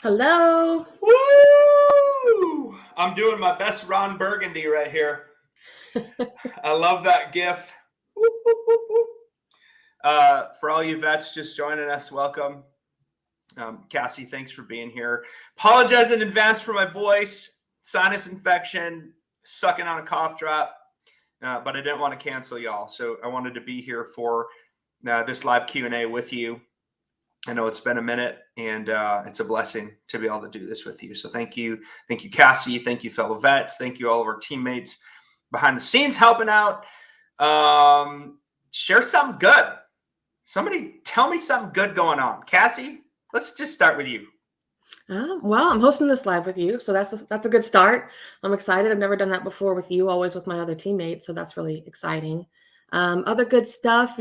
Hello. Woo! I'm doing my best Ron Burgundy right here. I love that gif. Woo, woo, woo, woo. For all you vets just joining us, welcome. Cassie, thanks for being here. Apologize in advance for my voice, sinus infection, sucking on a cough drop, but I didn't want to cancel y'all. So I wanted to be here for this live Q&A with you. I know it's been a minute, and it's a blessing to be able to do this with you. So thank you, Cassie. Thank you, fellow vets. Thank you, all of our teammates behind the scenes helping out. Share something good. Somebody tell me something good going on. Cassie, let's just start with you. Well, I'm hosting this live with you, so that's a good start. I'm excited. I've never done that before with you, always with my other teammates, so that's really exciting. Other good stuff,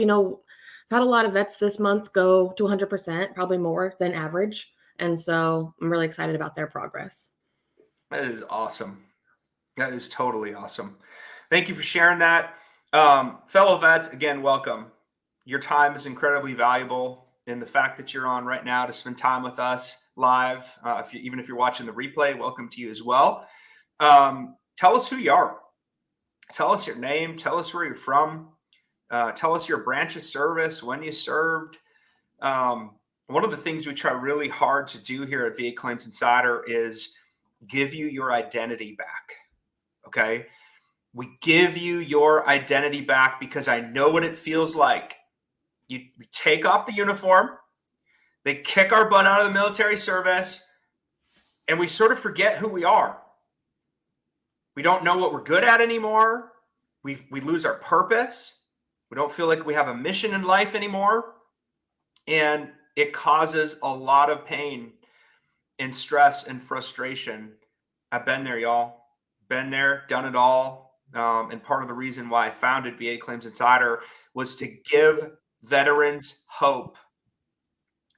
I've had a lot of vets this month go to 100%, probably more than average, and so I'm really excited about their progress. That is awesome. That is totally awesome. Thank you for sharing that. Fellow vets, again, welcome. Your time is incredibly valuable, and the fact that you're on right now to spend time with us live, even if you're watching the replay, welcome to you as well. Tell us who you are. Tell us your name. Tell us where you're from. Tell us your branch of service, when you served. One of the things we try really hard to do here at VA Claims Insider is give you your identity back. Okay. We give you your identity back because I know what it feels like. We take off the uniform, they kick our butt out of the military service, and we sort of forget who we are. We don't know what we're good at anymore. We lose our purpose. We don't feel like we have a mission in life anymore. And it causes a lot of pain and stress and frustration. I've been there, y'all. Been there, done it all. And part of the reason why I founded VA Claims Insider was to give veterans hope,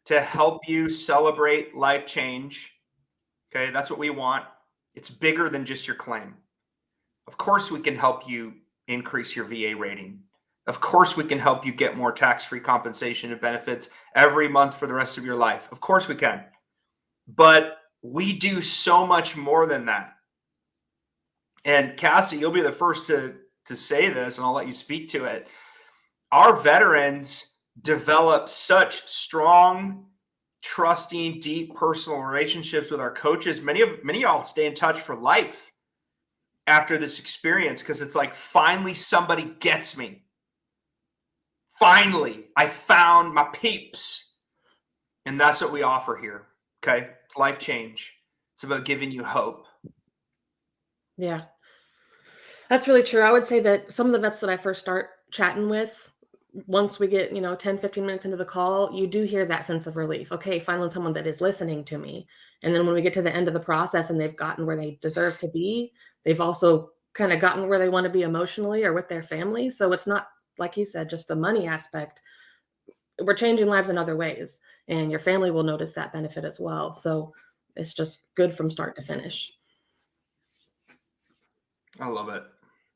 to help you celebrate life change. Okay, that's what we want. It's bigger than just your claim. Of course, we can help you increase your VA rating. Of course, we can help you get more tax-free compensation and benefits every month for the rest of your life. Of course we can. But we do so much more than that. And Cassie, you'll be the first to say this, and I'll let you speak to it. Our veterans develop such strong, trusting, deep personal relationships with our coaches. Many of y'all stay in touch for life after this experience because it's like, finally somebody gets me. Finally, I found my peeps. And that's what we offer here. Okay. It's life change. It's about giving you hope. Yeah, that's really true. I would say that some of the vets that I first start chatting with, once we get, 10, 15 minutes into the call, you do hear that sense of relief. Okay, finally someone that is listening to me. And then when we get to the end of the process and they've gotten where they deserve to be, they've also kind of gotten where they want to be emotionally or with their family. So it's not, like he said, just the money aspect. We're changing lives in other ways, and your family will notice that benefit as well. So it's just good from start to finish. I love it.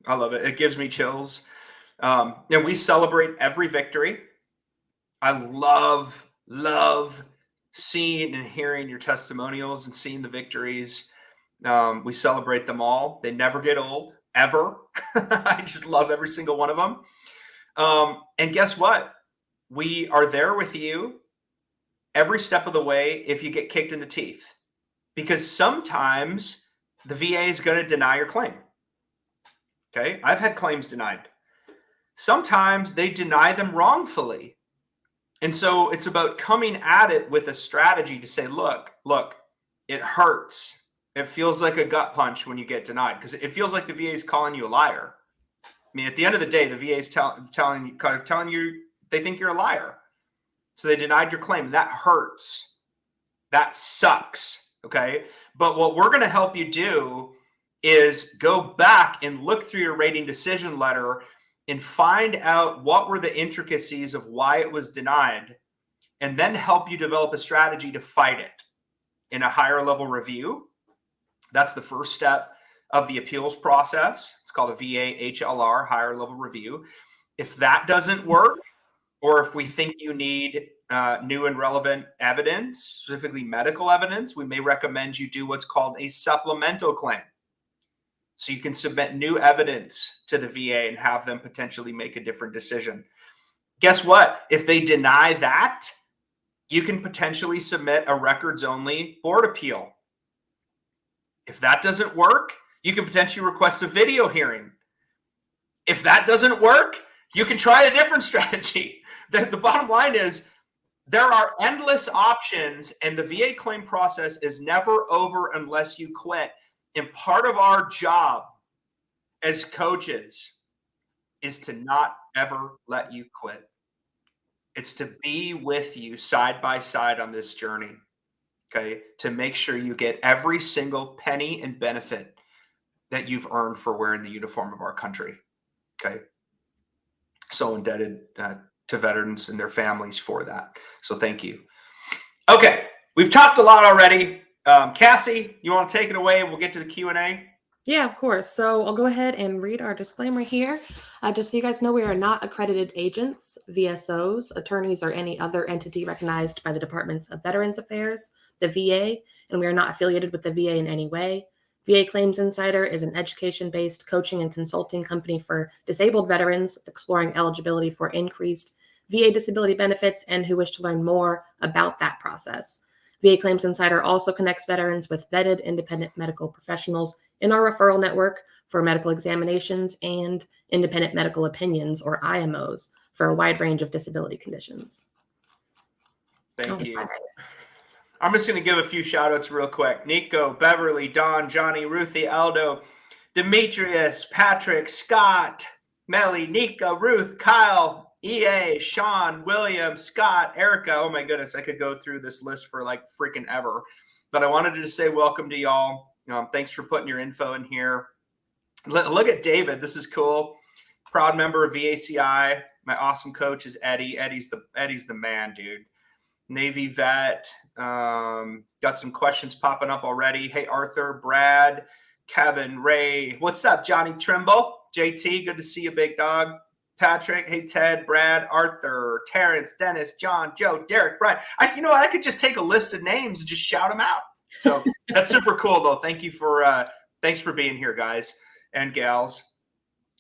I love it. It gives me chills. We celebrate every victory. I love seeing and hearing your testimonials and seeing the victories. We celebrate them all. They never get old, ever. I just love every single one of them. And guess what? We are there with you every step of the way if you get kicked in the teeth. Because sometimes the VA is going to deny your claim. Okay? I've had claims denied. Sometimes they deny them wrongfully. And so it's about coming at it with a strategy to say, look, it hurts. It feels like a gut punch when you get denied because it feels like the VA is calling you a liar. I mean, at the end of the day, the VA is telling you they think you're a liar. So they denied your claim. That hurts. That sucks. Okay. But what we're going to help you do is go back and look through your rating decision letter and find out what were the intricacies of why it was denied, and then help you develop a strategy to fight it in a higher level review. That's the first step of the appeals process. It's called a VA HLR, higher level review. If that doesn't work, or if we think you need new and relevant evidence, specifically medical evidence, we may recommend you do what's called a supplemental claim. So you can submit new evidence to the VA and have them potentially make a different decision. Guess what? If they deny that, you can potentially submit a records-only board appeal. If that doesn't work, you can potentially request a video hearing. If that doesn't work, you can try a different strategy. The bottom line is there are endless options, and the VA claim process is never over unless you quit. And part of our job as coaches is to not ever let you quit. It's to be with you side by side on this journey, okay, to make sure you get every single penny and benefit that you've earned for wearing the uniform of our country, okay? So indebted to veterans and their families for that. So thank you. Okay, we've talked a lot already. Cassie, you want to take it away and we'll get to the Q&A? Yeah, of course. So I'll go ahead and read our disclaimer here. Just so you guys know, we are not accredited agents, VSOs, attorneys, or any other entity recognized by the Departments of Veterans Affairs, the VA, and we are not affiliated with the VA in any way. VA Claims Insider is an education-based coaching and consulting company for disabled veterans exploring eligibility for increased VA disability benefits and who wish to learn more about that process. VA Claims Insider also connects veterans with vetted independent medical professionals in our referral network for medical examinations and independent medical opinions, or IMOs, for a wide range of disability conditions. Thank you. I'm just going to give a few shout outs real quick. Nico, Beverly, Don, Johnny, Ruthie, Aldo, Demetrius, Patrick, Scott, Melly, Nika, Ruth, Kyle, EA, Sean, William, Scott, Erica. Oh my goodness, I could go through this list for like freaking ever. But I wanted to say welcome to y'all. Thanks for putting your info in here. Look at David. This is cool. Proud member of VACI. My awesome coach is Eddie. Eddie's the man, dude. Navy vet. Got some questions popping up already. Hey, Arthur, Brad, Kevin, Ray. What's up, Johnny Trimble? JT, good to see you, big dog. Patrick, hey, Ted, Brad, Arthur, Terrence, Dennis, John, Joe, Derek, Brian. I could just take a list of names and just shout them out. So that's super cool, though. Thanks for being here, guys and gals.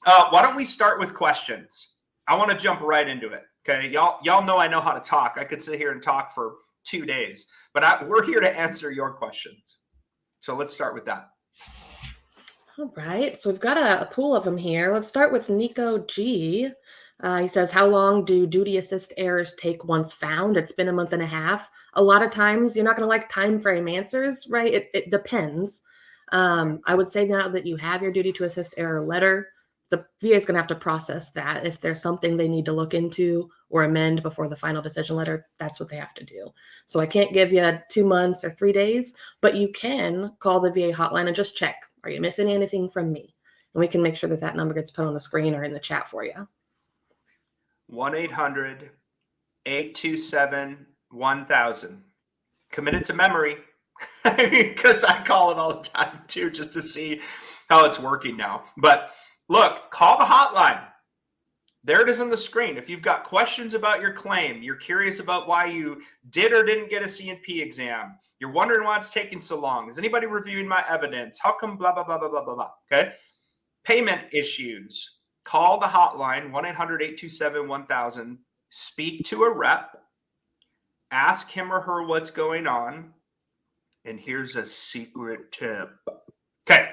Why don't we start with questions? I want to jump right into it. Okay, y'all know I know how to talk. I could sit here and talk for 2 days, but we're here to answer your questions. So let's start with that. All right, so we've got a pool of them here. Let's start with Nico G. He says, how long do duty assist errors take once found? It's been a month and a half. A lot of times you're not going to like time frame answers, right? It depends. I would say now that you have your duty to assist error letter, the VA is going to have to process that. If there's something they need to look into or amend before the final decision letter, that's what they have to do. So I can't give you 2 months or 3 days, but you can call the VA hotline and just check. Are you missing anything from me? And we can make sure that that number gets put on the screen or in the chat for you. 1-800-827-1000. Committed to memory because I call it all the time too, just to see how it's working now. But look, call the hotline. There it is on the screen. If you've got questions about your claim, you're curious about why you did or didn't get a C&P exam, you're wondering why it's taking so long. Is anybody reviewing my evidence? How come blah, blah, blah, blah, blah, blah, blah. Okay. Payment issues. Call the hotline, 1-800-827-1000. Speak to a rep. Ask him or her what's going on. And here's a secret tip. Okay.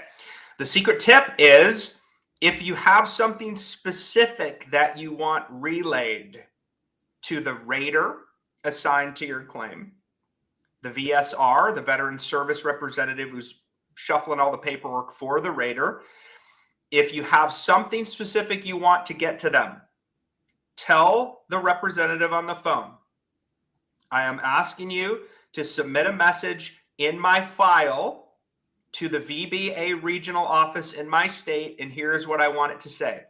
The secret tip is if you have something specific that you want relayed to the rater assigned to your claim, the VSR, the Veteran Service Representative who's shuffling all the paperwork for the rater, if you have something specific you want to get to them, tell the representative on the phone, I am asking you to submit a message in my file to the VBA regional office in my state, and here's what I want it to say.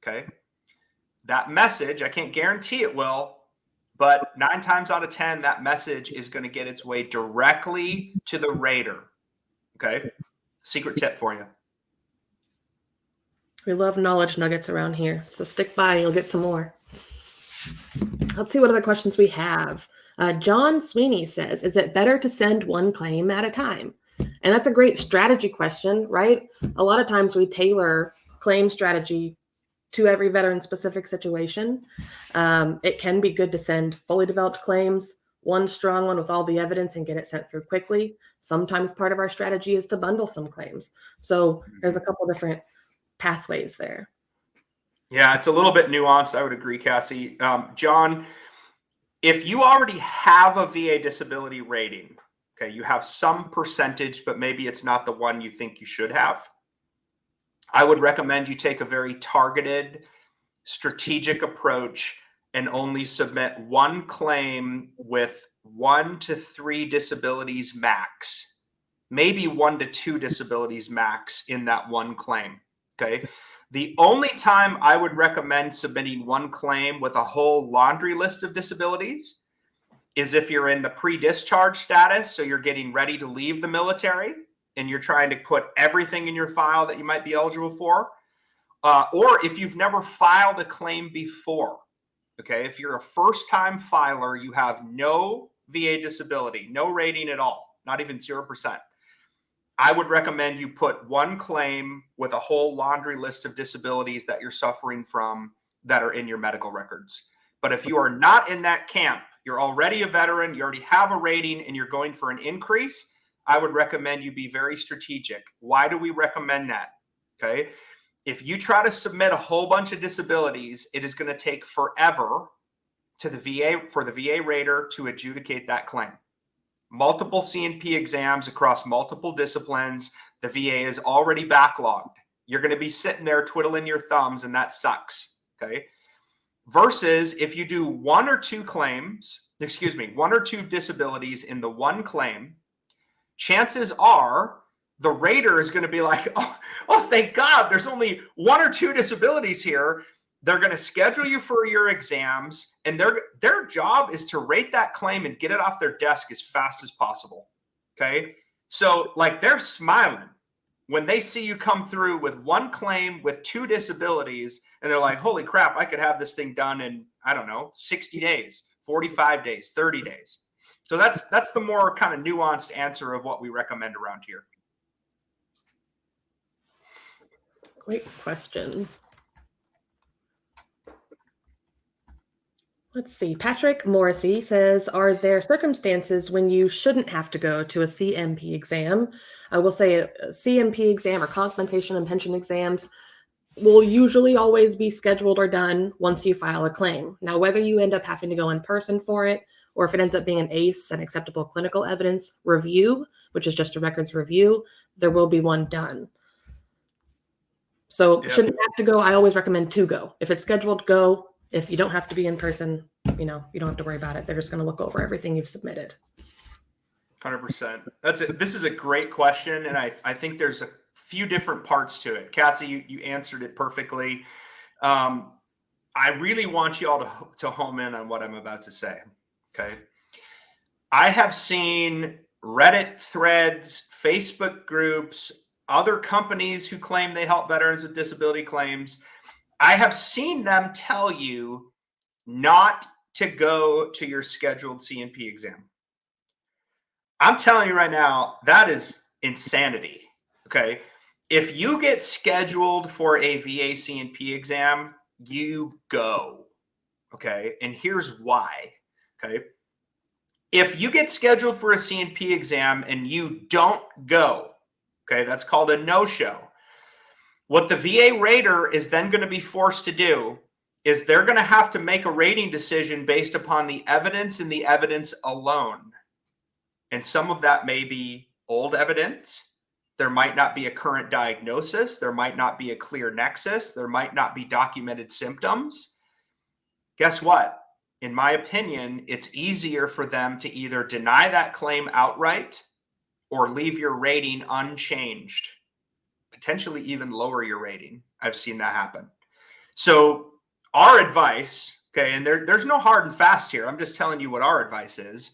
Okay. That message, I can't guarantee it will, but 9 times out of 10, that message is going to get its way directly to the rater. Okay. Secret tip for you. We love knowledge nuggets around here, so stick by and you'll get some more. Let's see what other questions we have. John Sweeney says, is it better to send one claim at a time? And that's a great strategy question, right? A lot of times we tailor claim strategy to every veteran specific situation. It can be good to send fully developed claims, one strong one with all the evidence and get it sent through quickly. Sometimes part of our strategy is to bundle some claims. So there's a couple different pathways there. Yeah, it's a little bit nuanced. I would agree, Cassie. John, if you already have a VA disability rating, okay, you have some percentage, but maybe it's not the one you think you should have, I would recommend you take a very targeted, strategic approach and only submit one claim with 1 to 3 disabilities max, maybe 1 to 2 disabilities max in that one claim. Okay. The only time I would recommend submitting one claim with a whole laundry list of disabilities is if you're in the pre-discharge status. So you're getting ready to leave the military and you're trying to put everything in your file that you might be eligible for. Or if you've never filed a claim before, okay, if you're a first-time filer, you have no VA disability, no rating at all, not even 0%. I would recommend you put one claim with a whole laundry list of disabilities that you're suffering from that are in your medical records. But if you are not in that camp, you're already a veteran, you already have a rating, and you're going for an increase, I would recommend you be very strategic. Why do we recommend that? Okay. If you try to submit a whole bunch of disabilities, it is going to take forever to the VA for the VA rater to adjudicate that claim. Multiple C&P exams across multiple disciplines. The VA is already backlogged. You're going to be sitting there twiddling your thumbs, and that sucks. Okay. Versus if you do one or two disabilities in the one claim, chances are the rater is going to be like, oh, thank God, there's only 1 or 2 disabilities here. They're going to schedule you for your exams, and their job is to rate that claim and get it off their desk as fast as possible. Okay. So like they're smiling when they see you come through with one claim with 2 disabilities, and they're like, holy crap, I could have this thing done in, I don't know, 60 days, 45 days, 30 days. So that's the more kind of nuanced answer of what we recommend around here. Great question. Let's see. Patrick Morrissey says, are there circumstances when you shouldn't have to go to a C&P exam? I will say a C&P exam or compensation and pension exams will usually always be scheduled or done once you file a claim. Now, whether you end up having to go in person for it, or if it ends up being an ACE, an acceptable clinical evidence review, which is just a records review, there will be one done. So shouldn't have to go. I always recommend to go. If it's scheduled, go. If you don't have to be in person, you don't have to worry about it. They're just going to look over everything you've submitted. 100%. That's it. This is a great question, and I think there's a few different parts to it. Cassie, you answered it perfectly. I really want you all to home in on what I'm about to say. Okay. I have seen Reddit threads, Facebook groups, other companies who claim they help veterans with disability claims. I have seen them tell you not to go to your scheduled C&P exam. I'm telling you right now, that is insanity. Okay. If you get scheduled for a VA C&P exam, you go. Okay. And here's why. Okay. If you get scheduled for a C&P exam and you don't go, okay, that's called a no-show. What the VA rater is then going to be forced to do is they're going to have to make a rating decision based upon the evidence and the evidence alone. And some of that may be old evidence. There might not be a current diagnosis. There might not be a clear nexus. There might not be documented symptoms. Guess what? In my opinion, it's easier for them to either deny that claim outright or leave your rating unchanged, potentially even lower your rating. I've seen that happen. So our advice, okay, and there's no hard and fast here. I'm just telling you what our advice is.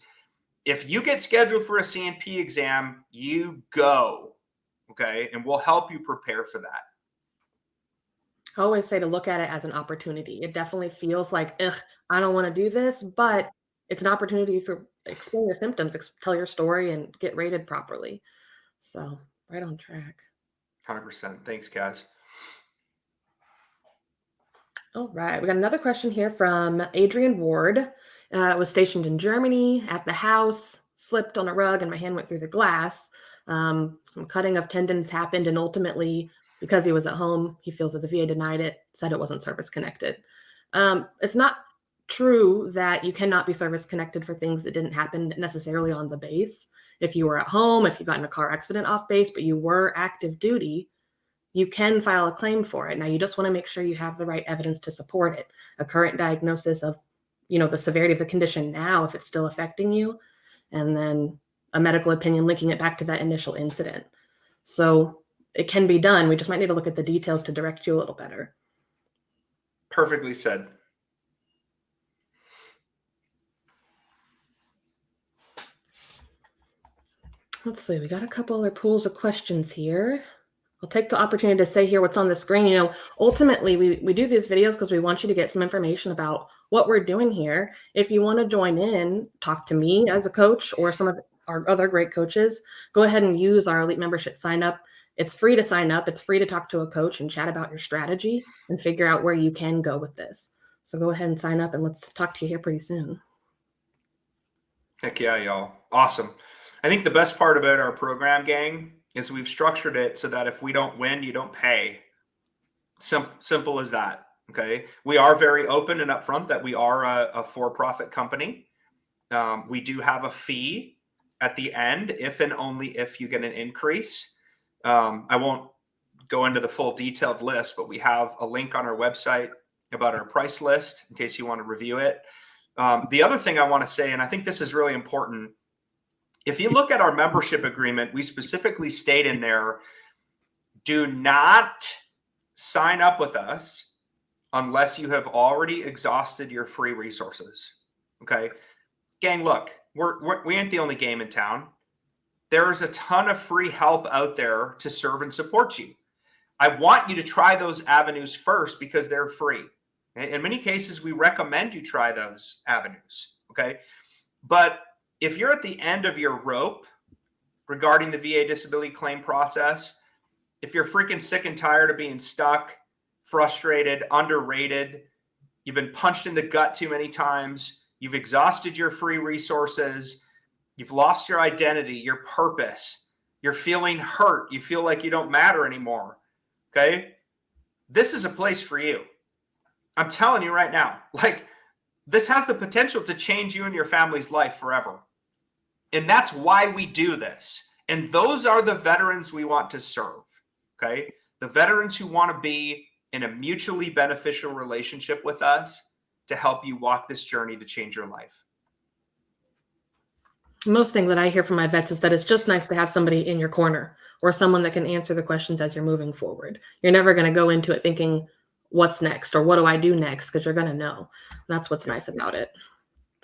If you get scheduled for a C&P exam, you go, okay, and we'll help you prepare for that. I always say to look at it as an opportunity. It definitely feels like, ugh, I don't want to do this, but it's an opportunity for explain your symptoms, tell your story, and get rated properly. So, right on track. 100%. Thanks, Kaz. All right, we got another question here from Adrian Ward. Was stationed in Germany at the house, slipped on a rug, and my hand went through the glass. Some cutting of tendons happened, and ultimately, because he was at home, he feels that the VA denied it, said it wasn't service connected. It's not true that you cannot be service connected for things that didn't happen necessarily on the base. If you were at home, if you got in a car accident off base, but you were active duty, you can file a claim for it. Now, you just want to make sure you have the right evidence to support it. A current diagnosis of, the severity of the condition now, if it's still affecting you, and then a medical opinion linking it back to that initial incident. So it can be done. We just might need to look at the details to direct you a little better. Perfectly said. Let's see. We got a couple other pools of questions here. I'll take the opportunity to say here what's on the screen. Ultimately, we do these videos because we want you to get some information about what we're doing here. If you want to join in, talk to me as a coach or some of our other great coaches, go ahead and use our elite membership sign up. It's free to sign up. It's free to talk to a coach and chat about your strategy and figure out where you can go with this. So go ahead and sign up, and let's talk to you here pretty soon. Heck yeah, y'all. Awesome. I think the best part about our program, gang, is we've structured it so that if we don't win, you don't pay. Simple as that. Okay. We are very open and upfront that we are a for-profit company. We do have a fee at the end, if and only if you get an increase. I won't go into the full detailed list, but we have a link on our website about our price list in case you want to review it. The other thing I want to say, and I think this is really important, if you look at our membership agreement, we specifically state in there, do not sign up with us unless you have already exhausted your free resources. Okay. Gang, look, we ain't the only game in town. There's a ton of free help out there to serve and support you. I want you to try those avenues first because they're free. In many cases, we recommend you try those avenues. Okay. But if you're at the end of your rope regarding the VA disability claim process, if you're freaking sick and tired of being stuck, frustrated, underrated, you've been punched in the gut too many times, you've exhausted your free resources, you've lost your identity, your purpose, you're feeling hurt, you feel like you don't matter anymore, okay? This is a place for you. I'm telling you right now, this has the potential to change you and your family's life forever. And that's why we do this. And those are the veterans we want to serve, okay? The veterans who want to be in a mutually beneficial relationship with us to help you walk this journey to change your life. Most thing that I hear from my vets is that it's just nice to have somebody in your corner or someone that can answer the questions as you're moving forward. You're never going to go into it thinking, what's next or what do I do next? Because you're going to know. And that's what's nice about it.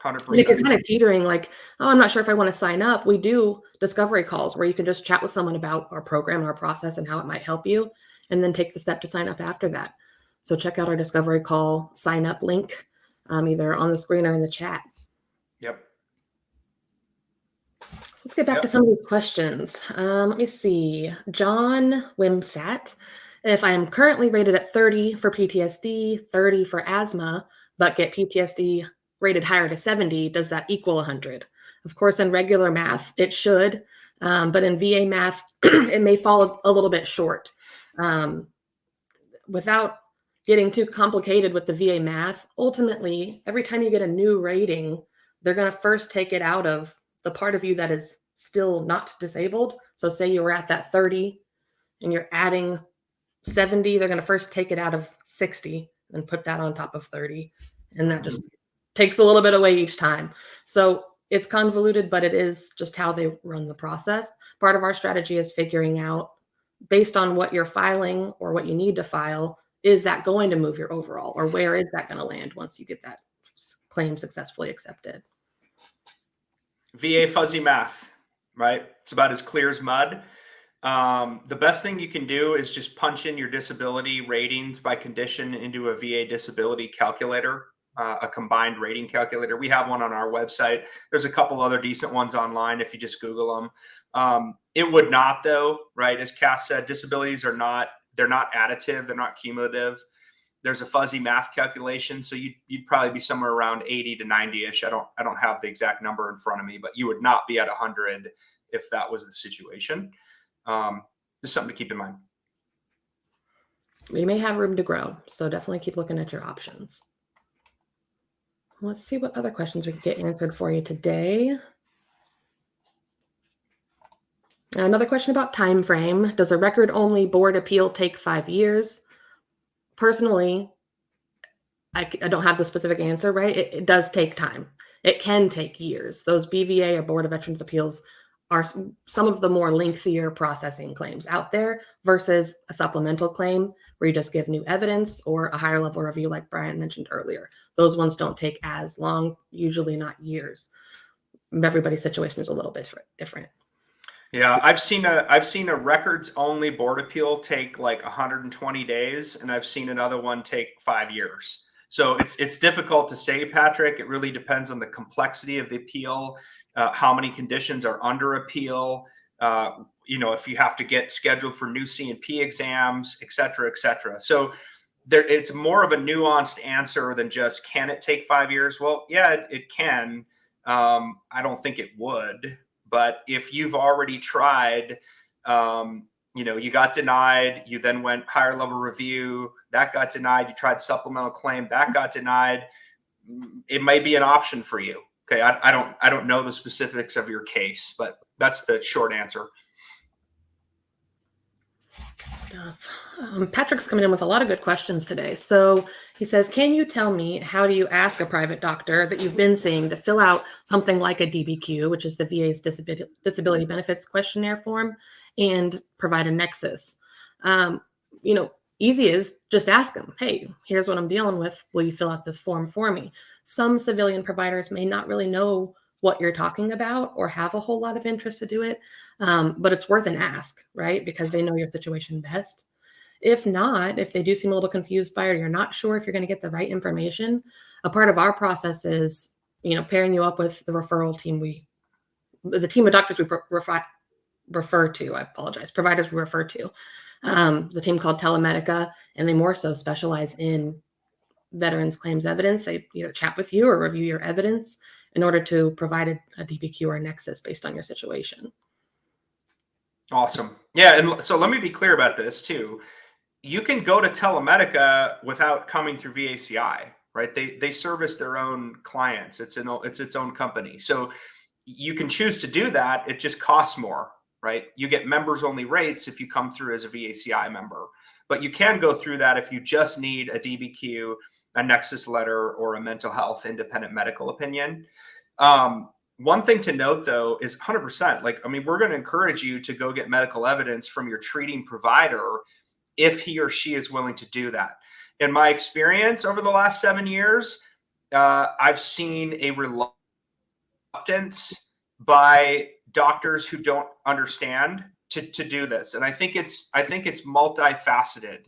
100%. And if you're kind of teetering, like, oh, I'm not sure if I want to sign up, we do discovery calls where you can just chat with someone about our program, our process, and how it might help you, and then take the step to sign up after that. So check out our discovery call sign up link, either on the screen or in the chat. Yep. So let's get back to some of these questions. Let me see. John Wimsat. If I am currently rated at 30 for PTSD, 30 for asthma, but get PTSD rated higher to 70, does that equal 100? Of course, in regular math, it should, but in VA math, it may fall a little bit short. Without getting too complicated with the VA math, ultimately, every time you get a new rating, they're going to first take it out of the part of you that is still not disabled. So say you were at that 30 and you're adding 70, they're going to first take it out of 60 and put that on top of 30. And that just takes a little bit away each time. So it's convoluted, but it is just how they run the process. Part of our strategy is figuring out, based on what you're filing or what you need to file, is that going to move your overall, or where is that going to land once you get that claim successfully accepted? VA fuzzy math, right? It's about as clear as mud. The best thing you can do is just punch in your disability ratings by condition into a VA disability calculator, a combined rating calculator. We have one on our website. There's a couple other decent ones online if you just Google them. It would not, though, right? As Cass said, disabilities are not, they're not additive, they're not cumulative. There's a fuzzy math calculation, so you'd probably be somewhere around 80 to 90-ish. I don't have the exact number in front of me, but you would not be at 100 if that was the situation. Just something to keep in mind. You may have room to grow, so definitely keep looking at your options. Let's see what other questions we can get answered for you today. Another question about time frame. Does a record-only board appeal take 5 years? Personally, I don't have the specific answer, right? It does take time. It can take years. Those BVA or Board of Veterans Appeals are some of the more lengthier processing claims out there versus a supplemental claim where you just give new evidence or a higher level review like Brian mentioned earlier. Those ones don't take as long, usually not years. Everybody's situation is a little bit different. Yeah, I've seen a records only board appeal take like 120 days, and I've seen another one take 5 years. So it's difficult to say, Patrick. It really depends on the complexity of the appeal, how many conditions are under appeal, if you have to get scheduled for new C&P exams, et cetera, et cetera. So it's more of a nuanced answer than just, can it take 5 years? Well, yeah, it can. I don't think it would. But if you've already tried, you got denied, you then went higher level review, that got denied, you tried supplemental claim, that got denied, it may be an option for you. Okay, I don't know the specifics of your case, but that's the short answer. Good stuff. Patrick's coming in with a lot of good questions today. So he says, can you tell me, how do you ask a private doctor that you've been seeing to fill out something like a DBQ, which is the VA's disability benefits questionnaire form, and provide a nexus? Easy is just ask them, hey, here's what I'm dealing with. Will you fill out this form for me? Some civilian providers may not really know what you're talking about or have a whole lot of interest to do it. But it's worth an ask, right? Because they know your situation best. If not, if they do seem a little confused by it, or you're not sure if you're going to get the right information, a part of our process is, pairing you up with the referral team. The team of doctors we refer to, I apologize, providers we refer to, the team called Telemedica, and they more so specialize in veterans claims evidence. They either chat with you or review your evidence in order to provide a DBQ or a nexus based on your situation. Awesome. Yeah. And so let me be clear about this too. You can go to Telemedica without coming through VACI, right? They service their own clients. It's its own company. So you can choose to do that. It just costs more, right? You get members only rates if you come through as a VACI member, but you can go through that if you just need a DBQ, a nexus letter, or a mental health independent medical opinion. One thing to note, though, is 100%. We're going to encourage you to go get medical evidence from your treating provider if he or she is willing to do that. In my experience over the last 7 years, I've seen a reluctance by doctors who don't understand to do this. And I think it's multifaceted.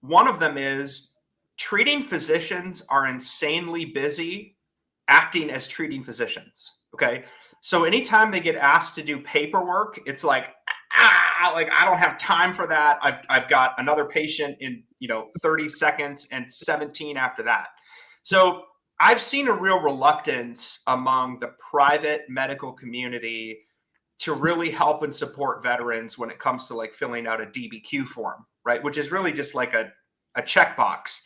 One of them is treating physicians are insanely busy acting as treating physicians. Okay. So anytime they get asked to do paperwork, it's like I don't have time for that. I've got another patient in 30 seconds and 17 after that. So I've seen a real reluctance among the private medical community to really help and support veterans when it comes to filling out a DBQ form, right? Which is really just like a checkbox.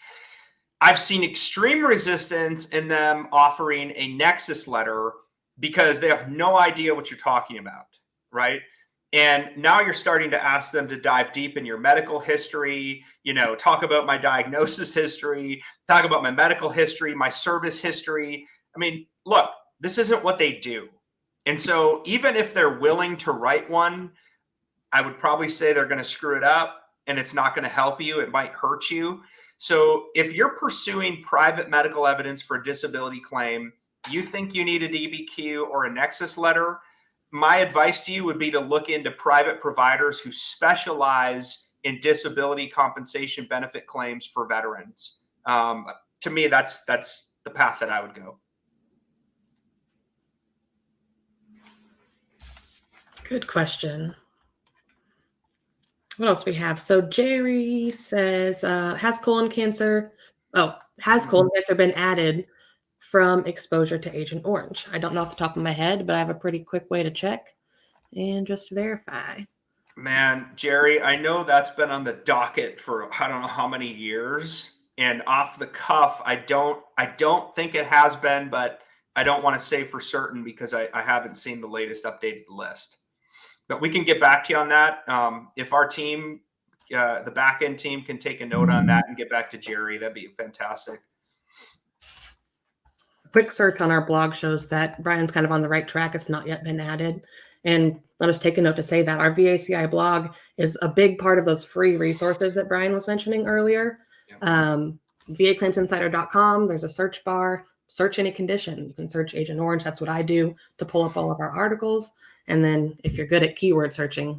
I've seen extreme resistance in them offering a nexus letter because they have no idea what you're talking about, right? And now you're starting to ask them to dive deep in your medical history, talk about my diagnosis history, talk about my medical history, my service history. Look, this isn't what they do. And so even if they're willing to write one, I would probably say they're going to screw it up and it's not going to help you. It might hurt you. So if you're pursuing private medical evidence for a disability claim, you think you need a DBQ or a nexus letter, my advice to you would be to look into private providers who specialize in disability compensation benefit claims for veterans. To me, that's the path that I would go. Good question. What else we have? So Jerry says, has colon cancer been added from exposure to Agent Orange? I don't know off the top of my head, but I have a pretty quick way to check and just verify. Man, Jerry, I know that's been on the docket for I don't know how many years. And off the cuff, I don't think it has been, but I don't want to say for certain because I haven't seen the latest updated list. But we can get back to you on that. If our team, the back end team, can take a note on that and get back to Jerry, that'd be fantastic. Quick search on our blog shows that Brian's kind of on the right track. It's not yet been added. And I'll just take a note to say that our VACI blog is a big part of those free resources that Brian was mentioning earlier. Yeah. VAClaimsinsider.com, there's a search bar, search any condition. You can search Agent Orange. That's what I do to pull up all of our articles. And then if you're good at keyword searching,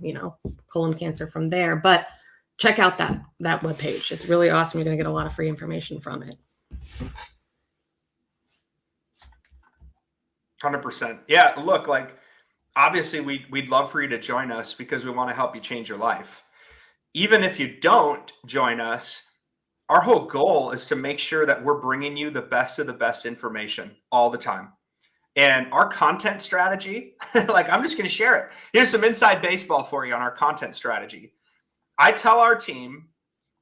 colon cancer from there. But check out that webpage. It's really awesome. You're going to get a lot of free information from it. 100%. Yeah, look, obviously we'd love for you to join us because we want to help you change your life. Even if you don't join us, our whole goal is to make sure that we're bringing you the best of the best information all the time. And our content strategy, I'm just going to share it. Here's some inside baseball for you on our content strategy. I tell our team,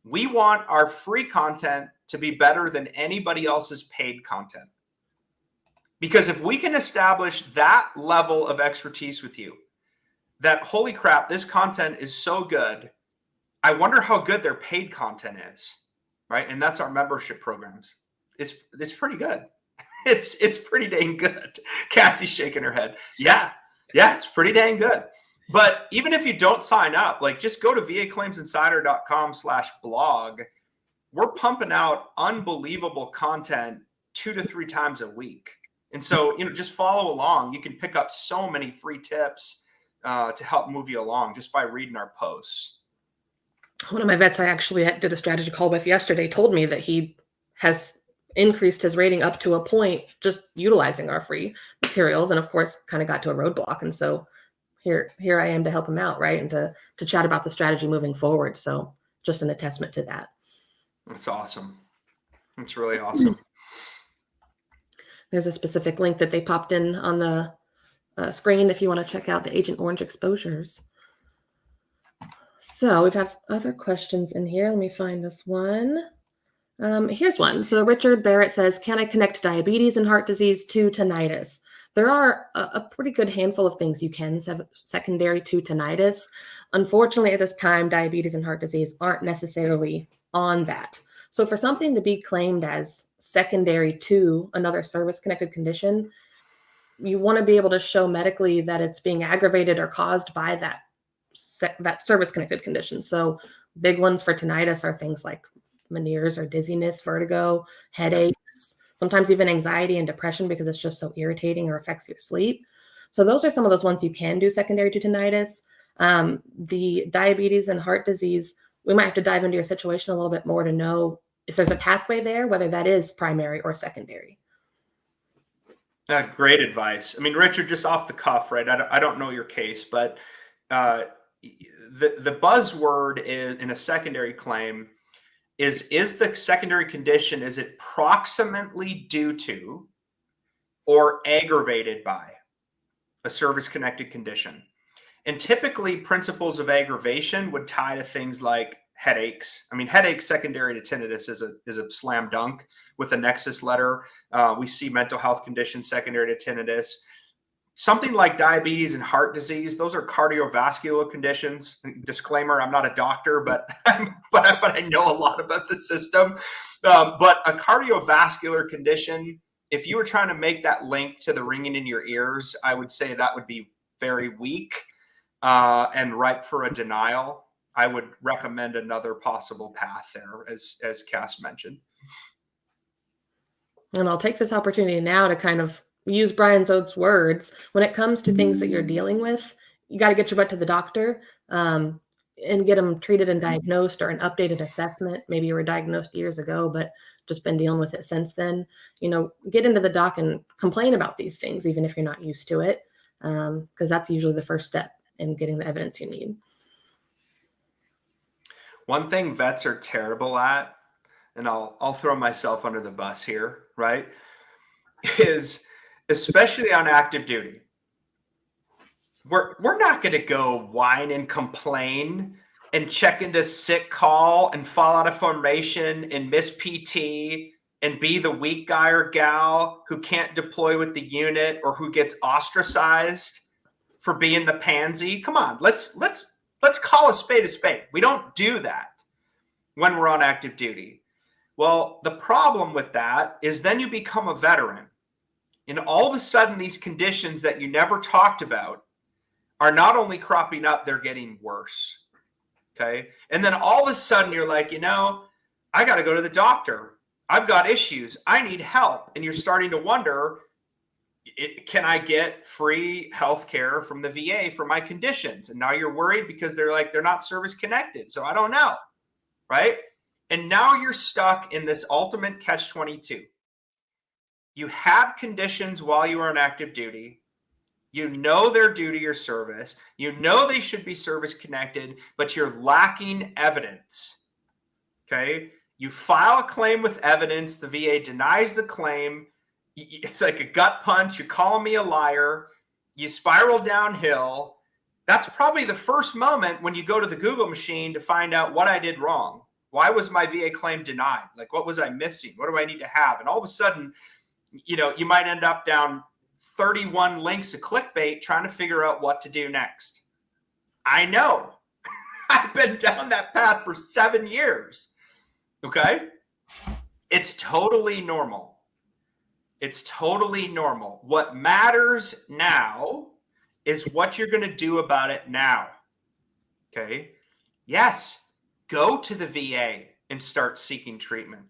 we want our free content to be better than anybody else's paid content. Because if we can establish that level of expertise with you, that holy crap, this content is so good, I wonder how good their paid content is, right? And that's our membership programs. It's pretty good. It's pretty dang good. Cassie's shaking her head. Yeah, it's pretty dang good. But even if you don't sign up, just go to vaclaimsinsider.com/blog. We're pumping out unbelievable content 2 to 3 times a week. And so, just follow along. You can pick up so many free tips to help move you along just by reading our posts. One of my vets I actually did a strategy call with yesterday told me that he has increased his rating up to a point just utilizing our free materials, and of course kind of got to a roadblock. And so here I am to help him out, right? And to chat about the strategy moving forward. So just an attestament to that. That's awesome. It's really awesome. There's a specific link that they popped in on the screen if you want to check out the Agent Orange exposures. So we've had other questions in here. Let me find this one. Here's one. So Richard Barrett says, can I connect diabetes and heart disease to tinnitus? There are a pretty good handful of things you can secondary to tinnitus. Unfortunately, at this time, diabetes and heart disease aren't necessarily on that. So for something to be claimed as secondary to another service-connected condition, you want to be able to show medically that it's being aggravated or caused by that service-connected condition. So big ones for tinnitus are things like Meniere's or dizziness, vertigo, headaches, sometimes even anxiety and depression because it's just so irritating or affects your sleep. So those are some of those ones you can do secondary to tinnitus. The diabetes and heart disease, we might have to dive into your situation a little bit more to know if there's a pathway there, whether that is primary or secondary. Great advice. I mean, Richard, just off the cuff, right? I don't know your case, but the buzzword is in a secondary claim is the secondary condition, is it proximately due to or aggravated by a service-connected condition? And typically principles of aggravation would tie to things like headaches. I mean, headaches secondary to tinnitus is a slam dunk with a nexus letter. We see mental health conditions secondary to tinnitus. Something like diabetes and heart disease, those are cardiovascular conditions. Disclaimer, I'm not a doctor, but I know a lot about the system. But a cardiovascular condition, if you were trying to make that link to the ringing in your ears, I would say that would be very weak and ripe for a denial. I would recommend another possible path there, as Cass mentioned. And I'll take this opportunity now to kind of use Brian's Oates words, when it comes to things that you're dealing with, you got to get your butt to the doctor and get them treated and diagnosed, or an updated assessment. Maybe you were diagnosed years ago, but just been dealing with it since then. Get into the doc and complain about these things, even if you're not used to it, because that's usually the first step in getting the evidence you need. One thing vets are terrible at, and I'll throw myself under the bus here, right, is especially on active duty. We're not going to go whine and complain and check into sick call and fall out of formation and miss PT and be the weak guy or gal who can't deploy with the unit or who gets ostracized for being the pansy. Come on, let's call a spade a spade. We don't do that when we're on active duty. Well, the problem with that is then you become a veteran, and all of a sudden these conditions that you never talked about are not only cropping up, they're getting worse. Okay. And then all of a sudden you're like, I got to go to the doctor. I've got issues. I need help. And you're starting to wonder, can I get free health care from the VA for my conditions? And now you're worried because they're not service connected. So I don't know. Right. And now you're stuck in this ultimate catch-22. You had conditions while you were on active duty. They're due to your service. They should be service connected, but you're lacking evidence. Okay. You file a claim with evidence. The VA denies the claim. It's like a gut punch. You're calling me a liar. You spiral downhill. That's probably the first moment when you go to the Google machine to find out what I did wrong. Why was my VA claim denied? Like, what was I missing? What do I need to have? And all of a sudden, you might end up down 31 links of clickbait trying to figure out what to do next. I know. I've been down that path for 7 years. Okay? It's totally normal. It's totally normal. What matters now is what you're going to do about it now. Okay? Yes, go to the VA and start seeking treatment.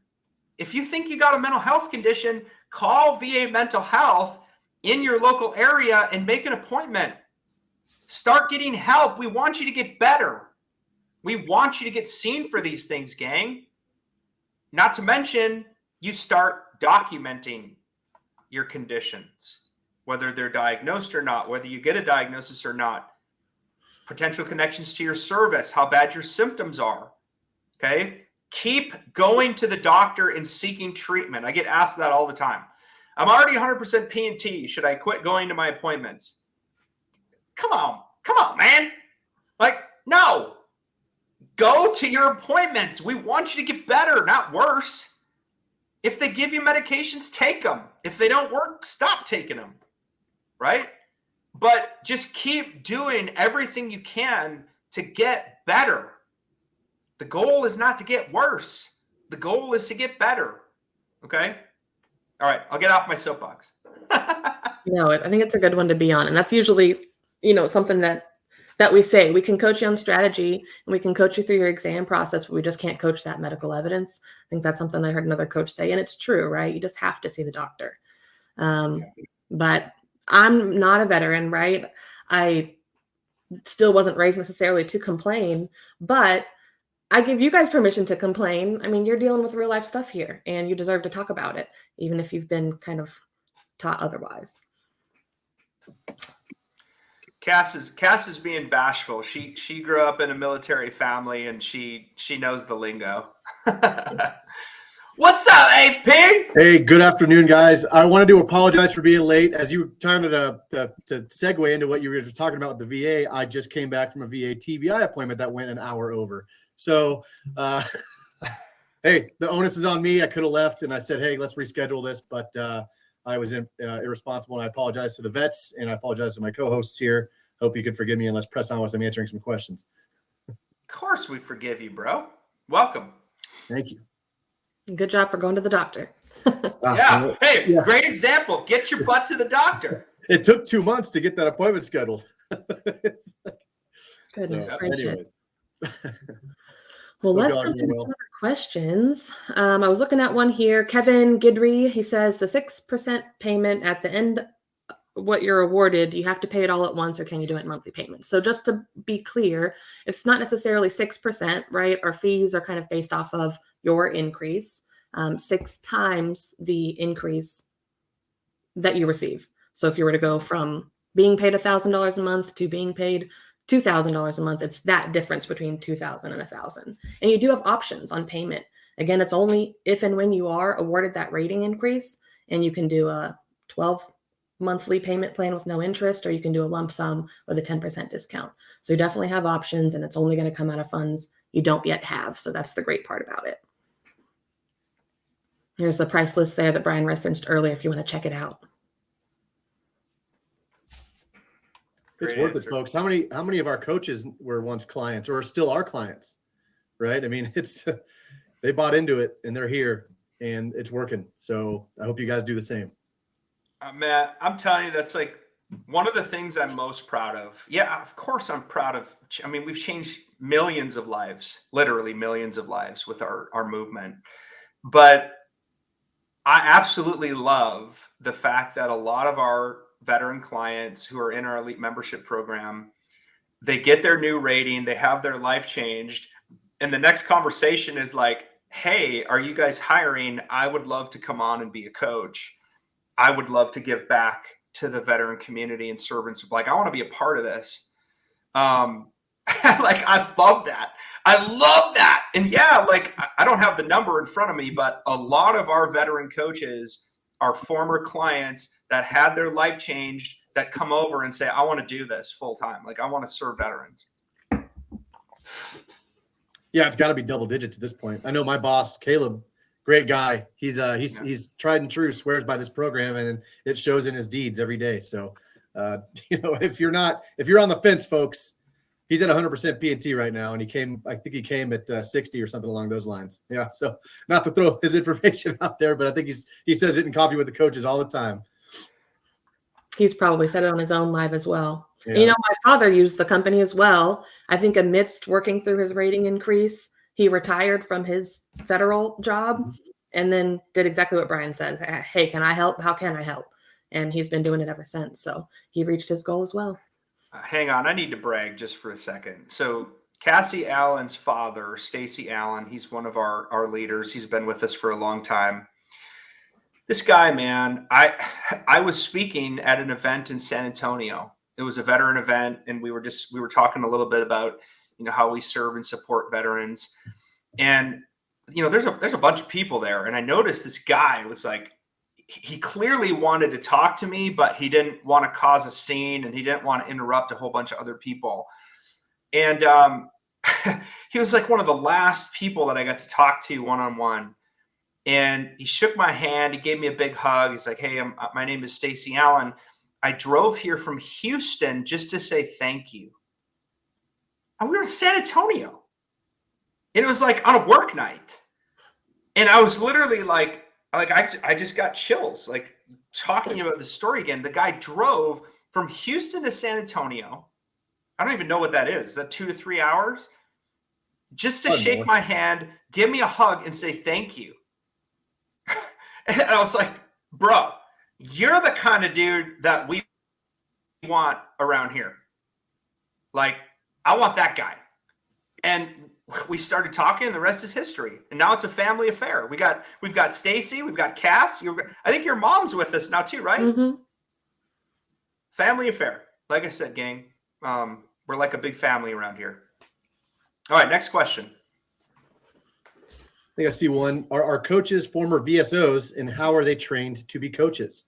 If you think you got a mental health condition, call VA Mental Health in your local area and make an appointment. Start getting help. We want you to get better. We want you to get seen for these things, gang. Not to mention, you start documenting your conditions, whether they're diagnosed or not, whether you get a diagnosis or not, potential connections to your service, how bad your symptoms are. Okay? Keep going to the doctor and seeking treatment. I get asked that all the time. I'm already 100% P&T. Should I quit going to my appointments? Come on, man. No. Go to your appointments. We want you to get better, not worse. If they give you medications, take them. If they don't work, stop taking them. Right? But just keep doing everything you can to get better. The goal is not to get worse. The goal is to get better. Okay? All right, I'll get off my soapbox. No, I think it's a good one to be on. And that's usually, something that we say. We can coach you on strategy and we can coach you through your exam process, but we just can't coach that medical evidence. I think that's something I heard another coach say, and it's true, right? You just have to see the doctor. But I'm not a veteran, right? I still wasn't raised necessarily to complain, but I give you guys permission to complain. I mean, you're dealing with real life stuff here and you deserve to talk about it, even if you've been kind of taught otherwise. Cass is being bashful. She grew up in a military family and she knows the lingo. What's up, AP? Hey, good afternoon, guys. I wanted to apologize for being late. As you turned to segue into what you were talking about with the VA, I just came back from a VA TBI appointment that went an hour over. So, hey, the onus is on me. I could have left and I said, hey, let's reschedule this, but I was irresponsible, and I apologize to the vets, and I apologize to my co-hosts here. Hope you could forgive me, and let's press on as I'm answering some questions. Of course we forgive you, bro. Welcome. Thank you. Good job for going to the doctor. Yeah. Hey, great example. Get your butt to the doctor. It took 2 months to get that appointment scheduled. Goodness gracious. Well, Hope let's y'all are jump doing into well. some other questions. I was looking at one here. Kevin Gidry, he says the 6% payment at the end, what you're awarded, you have to pay it all at once, or can you do it in monthly payments? So just to be clear, it's not necessarily 6%, right? Our fees are kind of based off of your increase, 6 times the increase that you receive. So if you were to go from being paid $1,000 a month to being paid $2,000 a month, it's that difference between 2,000 and 1,000. And you do have options on payment. Again, it's only if and when you are awarded that rating increase, and you can do a 12 monthly payment plan with no interest, or you can do a lump sum with a 10% discount. So you definitely have options, and it's only going to come out of funds you don't yet have. So that's the great part about it. There's the price list there that Brian referenced earlier if you want to check it out. It's Great worth answer. it, folks. How many of our coaches were once clients or still are clients, right? I mean, it's they bought into it and they're here and it's working. So I hope you guys do the same. Matt, I'm telling you, that's like one of the things I'm most proud of. Yeah, of course I'm proud of. I mean, we've changed millions of lives, literally millions of lives with our movement. But I absolutely love the fact that a lot of our veteran clients who are in our elite membership program, they get their new rating, they have their life changed, and the next conversation is like, hey, are you guys hiring? I would love to come on and be a coach. I would love to give back to the veteran community and servants. Like, I want to be a part of this. Like, I love that. I love that. And yeah, like, I don't have the number in front of me, but a lot of our veteran coaches are former clients that had their life changed, that come over and say, I want to do this full time. Like, I want to serve veterans. Yeah, it's got to be double digits at this point. I know my boss, Caleb, great guy. He's tried and true, swears by this program, and it shows in his deeds every day. So, if you're on the fence, folks, he's at 100% P&T right now, and I think he came at 60 or something along those lines. Yeah. So not to throw his information out there, but I think he says it in Coffee with the Coaches all the time. He's probably said it on his own live as well. Yeah. And, my father used the company as well. I think amidst working through his rating increase, he retired from his federal job and then did exactly what Brian said. Hey, can I help? How can I help? And he's been doing it ever since. So he reached his goal as well. Hang on, I need to brag just for a second. So Cassie Allen's father, Stacy Allen, he's one of our leaders. He's been with us for a long time. This guy, man, I was speaking at an event in San Antonio. It was a veteran event, and we were talking a little bit about, how we serve and support veterans. And there's a bunch of people there, and I noticed this guy was like, he clearly wanted to talk to me, but he didn't want to cause a scene, and he didn't want to interrupt a whole bunch of other people. And he was like one of the last people that I got to talk to one-on-one. And he shook my hand. He gave me a big hug. He's like, hey, my name is Stacy Allen. I drove here from Houston just to say thank you. And we were in San Antonio. And it was like on a work night. And I was literally like I just got chills, like talking about the story again. The guy drove from Houston to San Antonio. I don't even know what that is. Is that 2 to 3 hours? Just to shake my hand, give me a hug, and say thank you. And I was like, bro, you're the kind of dude that we want around here. Like, I want that guy. And we started talking, and the rest is history. And now it's a family affair. We've got Stacy, we've got Cass. I think your mom's with us now too, right? Mm-hmm. Family affair. Like I said, gang, we're like a big family around here. All right, next question. I think I see one. Are coaches former VSOs, and how are they trained to be coaches?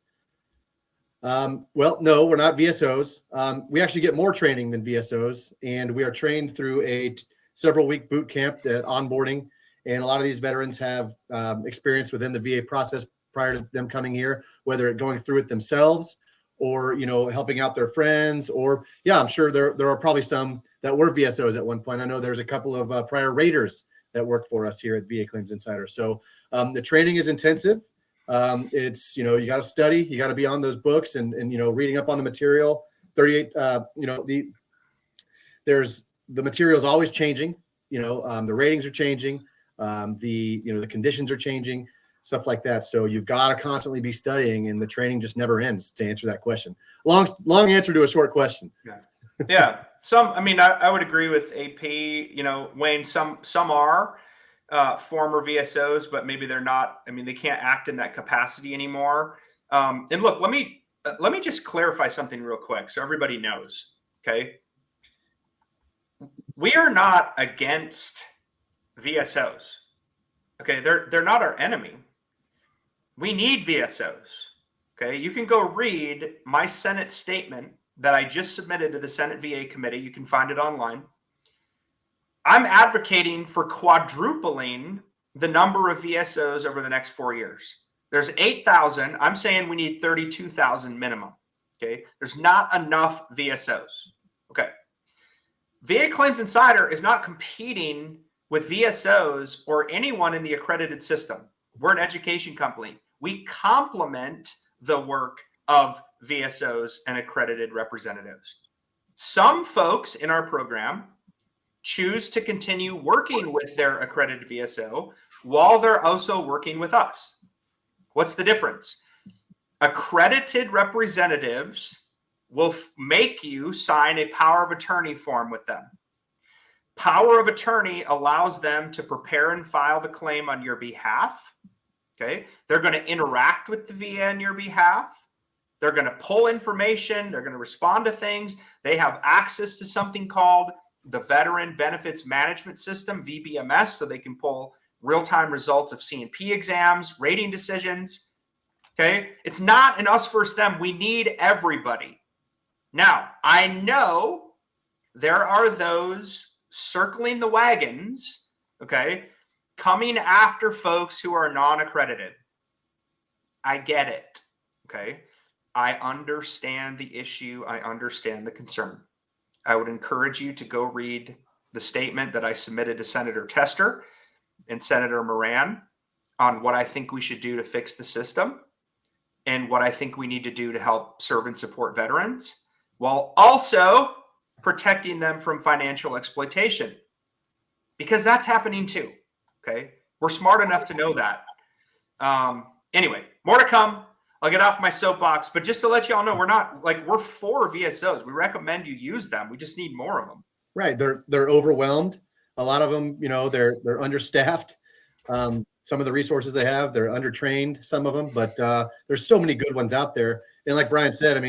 Well, no, we're not VSOs. We actually get more training than VSOs, and we are trained through a several-week boot camp that onboarding. And a lot of these veterans have experience within the VA process prior to them coming here, whether it going through it themselves or, helping out their friends, or I'm sure there are probably some that were VSOs at one point. I know there's a couple of prior Raiders that work for us here at VA Claims Insider. So the training is intensive. It's, you got to study, you got to be on those books and reading up on the material. 38, there's the material is always changing. the ratings are changing, the conditions are changing, stuff like that. So you've got to constantly be studying, and the training just never ends. To answer that question, long answer to a short question. Yeah. I would agree with AP. Wayne, some are former VSOs, but maybe they're not. They can't act in that capacity anymore. And look, let me just clarify something real quick so everybody knows. Okay, we are not against VSOs. Okay, they're not our enemy. We need VSOs. Okay, you can go read my Senate statement that I just submitted to the Senate VA committee. You can find it online. I'm advocating for quadrupling the number of VSOs over the next 4 years. There's 8,000. I'm saying we need 32,000 minimum. Okay, there's not enough VSOs. Okay, VA Claims Insider is not competing with VSOs or anyone in the accredited system. We're an education company. We complement the work of VSOs and accredited representatives. Some folks in our program choose to continue working with their accredited VSO while they're also working with us. What's the difference? Accredited representatives will make you sign a power of attorney form with them. Power of attorney allows them to prepare and file the claim on your behalf. Okay, they're going to interact with the VA on your behalf. They're going to pull information. They're going to respond to things. They have access to something called the Veteran Benefits Management System, VBMS, so they can pull real-time results of C&P exams, rating decisions. Okay, it's not an us versus them. We need everybody. Now, I know there are those circling the wagons, okay, coming after folks who are non-accredited. I get it, okay? I understand the issue. I understand the concern. I would encourage you to go read the statement that I submitted to Senator Tester and Senator Moran on what I think we should do to fix the system and what I think we need to do to help serve and support veterans while also protecting them from financial exploitation, because that's happening too. Okay, we're smart enough to know that. Anyway, more to come. I'll get off my soapbox, but just to let you all know, we're for VSOs. We recommend you use them. We just need more of them. Right. They're overwhelmed. A lot of them, they're understaffed. Some of the resources they have, they're undertrained, some of them, but there's so many good ones out there. And like Brian said,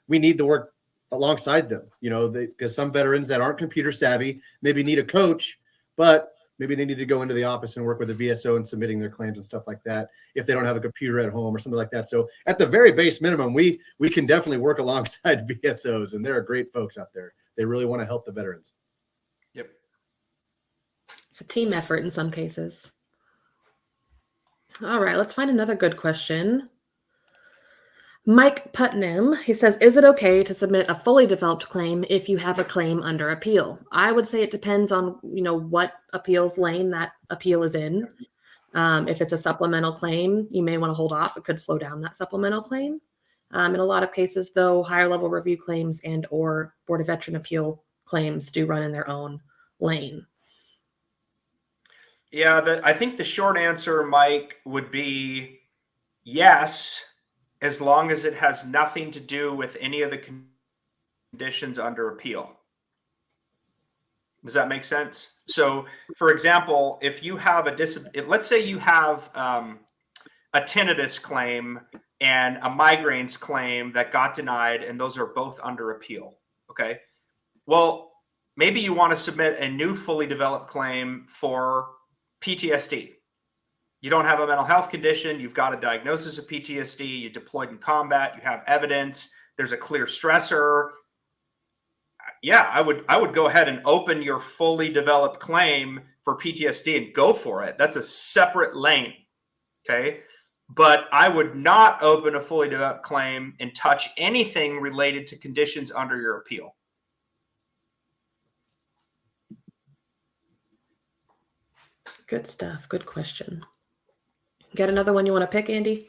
we need to work alongside them, because some veterans that aren't computer savvy maybe need a coach, but maybe they need to go into the office and work with a VSO and submitting their claims and stuff like that if they don't have a computer at home or something like that. So at the very base minimum, we can definitely work alongside VSOs, and there are great folks out there. They really want to help the veterans. Yep. It's a team effort in some cases. All right, let's find another good question. Mike Putnam, he says, is it okay to submit a fully developed claim if you have a claim under appeal? I would say it depends on, what appeals lane that appeal is in. If it's a supplemental claim, you may want to hold off. It could slow down that supplemental claim. In a lot of cases, though, higher level review claims and or Board of Veteran Appeal claims do run in their own lane. Yeah, I think the short answer, Mike, would be yes, as long as it has nothing to do with any of the conditions under appeal. Does that make sense? So, for example, if you have let's say you have a tinnitus claim and a migraines claim that got denied, and those are both under appeal. Okay. Well, maybe you want to submit a new fully developed claim for PTSD. You don't have a mental health condition. You've got a diagnosis of PTSD. You deployed in combat. You have evidence. There's a clear stressor. Yeah, I would go ahead and open your fully developed claim for PTSD and go for it. That's a separate lane. Okay. But I would not open a fully developed claim and touch anything related to conditions under your appeal. Good stuff. Good question. Got another one you want to pick, Andy?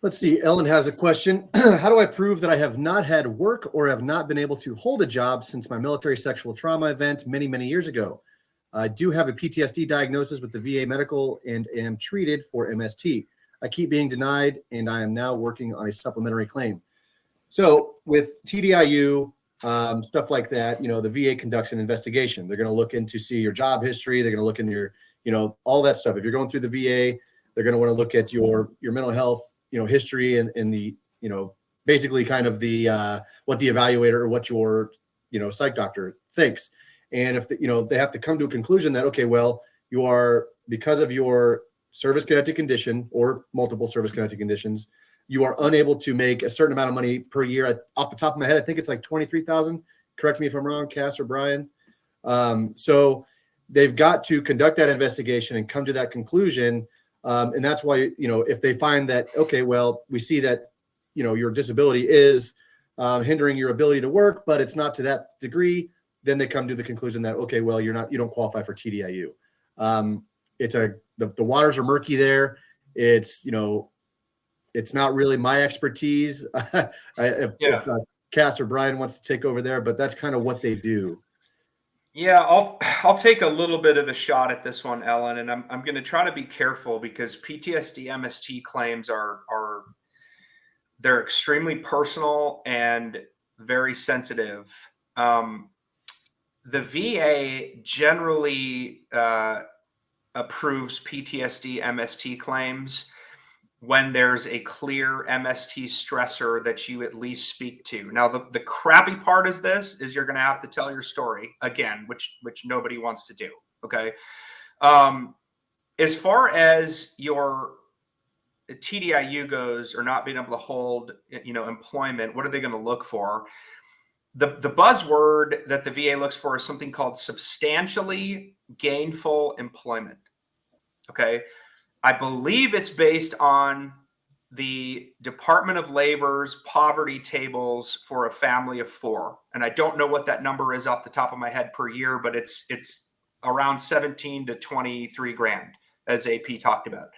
Let's see. Ellen has a question. How do I prove that I have not had work or have not been able to hold a job since my military sexual trauma event many, many years ago? I do have a PTSD diagnosis with the VA medical and am treated for MST. I keep being denied, and I am now working on a supplementary claim. So with TDIU, stuff like that, the VA conducts an investigation. They're going to look into see your job history. They're going to look into your, all that stuff. If you're going through the VA, they're going to want to look at your mental health, history and the, basically kind of the, what the evaluator or what your, psych doctor thinks. And if they have to come to a conclusion that, okay, well, you are, because of your service-connected condition or multiple service-connected conditions, you are unable to make a certain amount of money per year. Off the top of my head, I think it's like 23,000. Correct me if I'm wrong, Cass or Brian. So they've got to conduct that investigation and come to that conclusion. And that's why, if they find that, okay, well, we see that, your disability is hindering your ability to work, but it's not to that degree, then they come to the conclusion that, okay, well, you don't qualify for TDIU. The waters are murky there. It's not really my expertise. If Cass or Brian wants to take over there, but that's kind of what they do. Yeah, I'll take a little bit of a shot at this one, Ellen, and I'm going to try to be careful because PTSD MST claims they're extremely personal and very sensitive. The VA generally approves PTSD MST claims when there's a clear MST stressor that you at least speak to. Now, the crappy part is you're going to have to tell your story again, which nobody wants to do. Okay. As far as your TDIU goes, or not being able to hold, employment, what are they going to look for? The buzzword that the VA looks for is something called substantially gainful employment. Okay. I believe it's based on the Department of Labor's poverty tables for a family of 4. And I don't know what that number is off the top of my head per year, but it's around 17 to 23 grand, as AP talked about.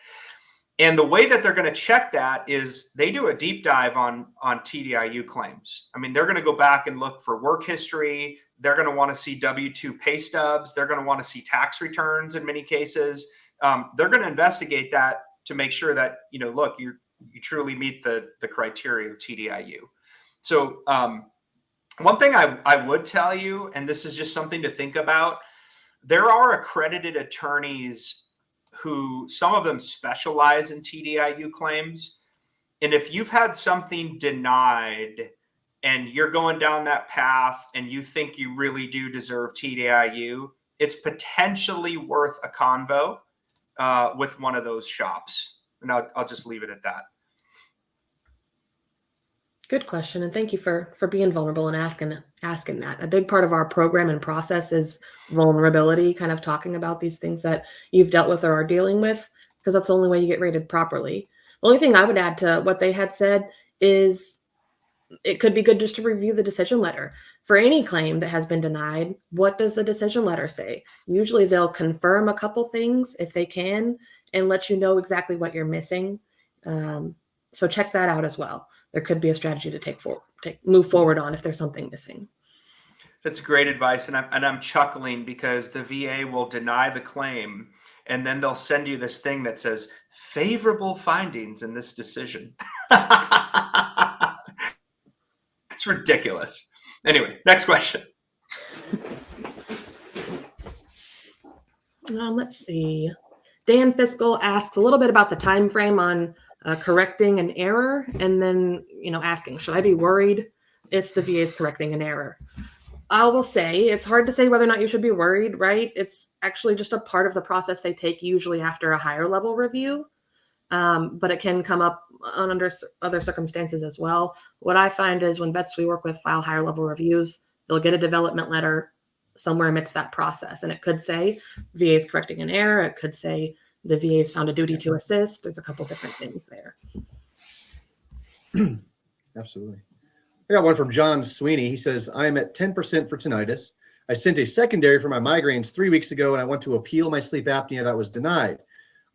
And the way that they're going to check that is they do a deep dive on TDIU claims. I mean, they're going to go back and look for work history. They're going to want to see W-2 pay stubs. They're going to want to see tax returns in many cases. They're going to investigate that to make sure that, look, you truly meet the criteria of TDIU. So one thing I would tell you, and this is just something to think about, there are accredited attorneys who, some of them specialize in TDIU claims. And if you've had something denied and you're going down that path and you think you really do deserve TDIU, it's potentially worth a convo with one of those shops. And I'll just leave it at that. Good question. And thank you for being vulnerable and asking that. A big part of our program and process is vulnerability, kind of talking about these things that you've dealt with or are dealing with, because that's the only way you get rated properly. The only thing I would add to what they had said is it could be good just to review the decision letter. For any claim that has been denied, what does the decision letter say? Usually they'll confirm a couple things if they can and let you know exactly what you're missing. So check that out as well. There could be a strategy to move forward on if there's something missing. That's great advice. And I'm chuckling because the VA will deny the claim and then they'll send you this thing that says favorable findings in this decision. It's ridiculous. Anyway, next question. Let's see. Dan Fiscal asks a little bit about the time frame on correcting an error, and then asking, should I be worried if the VA is correcting an error? I will say it's hard to say whether or not you should be worried, right? It's actually just a part of the process they take usually after a higher level review, but it can come up under other circumstances as well. What I find is when vets we work with file higher level reviews, they'll get a development letter somewhere amidst that process, and it could say VA is correcting an error. It could say the VA has found a duty to assist. There's a couple different things there. Absolutely. I got one from John Sweeney. He says, I am at 10% for tinnitus. I sent a secondary for my migraines 3 weeks ago, and I went to appeal my sleep apnea that was denied.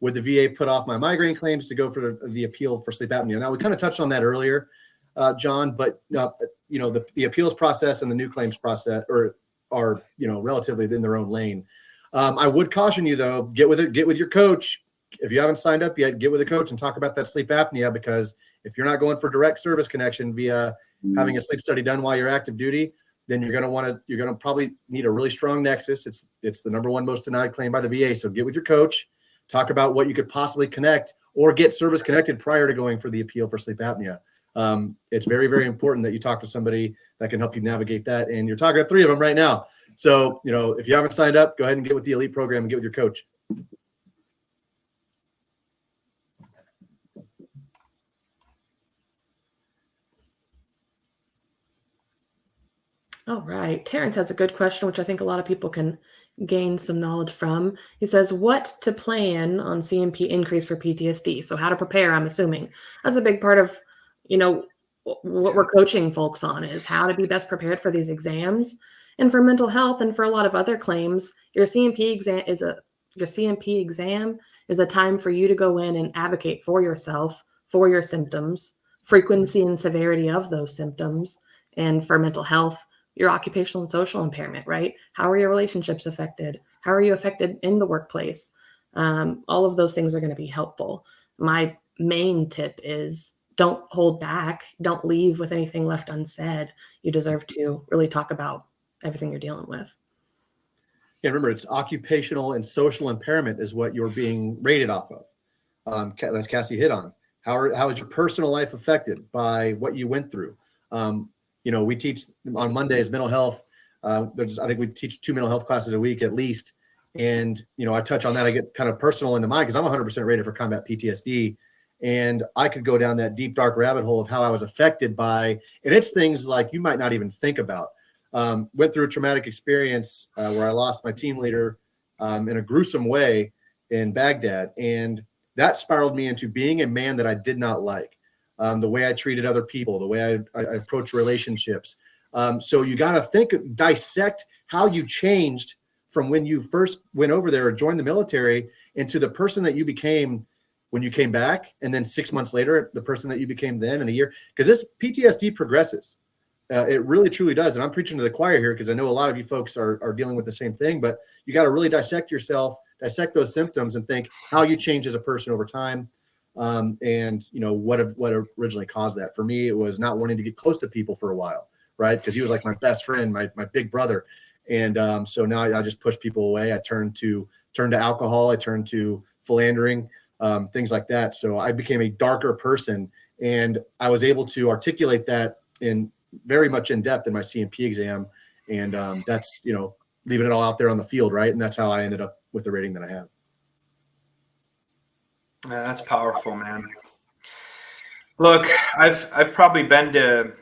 would the VA put off my migraine claims to go for the appeal for sleep apnea? Now, we kind of touched on that earlier, John, but the appeals process and the new claims process are relatively in their own lane. I would caution you though, get with your coach. If you haven't signed up yet, get with a coach and talk about that sleep apnea, because if you're not going for direct service connection via having a sleep study done while you're active duty, then you're going to probably need a really strong nexus. It's the number one most denied claim by the VA. So get with your coach, talk about what you could possibly connect or get service connected prior to going for the appeal for sleep apnea. It's very, very important that you talk to somebody that can help you navigate that. And you're talking to 3 of them right now. So, if you haven't signed up, go ahead and get with the elite program and get with your coach. All right. Terrence has a good question, which I think a lot of people can gain some knowledge from. He says, what to plan on C&P increase for PTSD? So how to prepare, I'm assuming. That's a big part of, what we're coaching folks on is how to be best prepared for these exams. And for mental health and for a lot of other claims, your C&P exam is a time for you to go in and advocate for yourself, for your symptoms, frequency and severity of those symptoms, and for mental health, your occupational and social impairment, right? How are your relationships affected? How are you affected in the workplace? All of those things are going to be helpful. My main tip is don't hold back. Don't leave with anything left unsaid. You deserve to really talk about everything you're dealing with. Yeah, remember, it's occupational and social impairment is what you're being rated off of. As Cassie hit on. How is your personal life affected by what you went through? We teach on Mondays mental health. I think we teach 2 mental health classes a week at least. And, I touch on that. I get kind of personal into mine because I'm 100% rated for combat PTSD. And I could go down that deep, dark rabbit hole of how I was affected by, and it's things like you might not even think about. Went through a traumatic experience where I lost my team leader in a gruesome way in Baghdad. And that spiraled me into being a man that I did not like. The way I treated other people, the way I approach relationships. So you got to dissect how you changed from when you first went over there or joined the military into the person that you became when you came back. And then 6 months later, the person that you became then in a year, because this PTSD progresses. It really, truly does. And I'm preaching to the choir here because I know a lot of you folks are dealing with the same thing, but you got to really dissect yourself, dissect those symptoms and think how you change as a person over time. And what originally caused that. For me, it was not wanting to get close to people for a while, right? Because he was like my best friend, my big brother. And so now I just push people away. I turned to alcohol. I turned to philandering, things like that. So I became a darker person, and I was able to articulate that in very much in depth in my C&P exam. And that's, leaving it all out there on the field, right? And that's how I ended up with the rating that I have. Yeah, that's powerful, man. Look, I've probably been to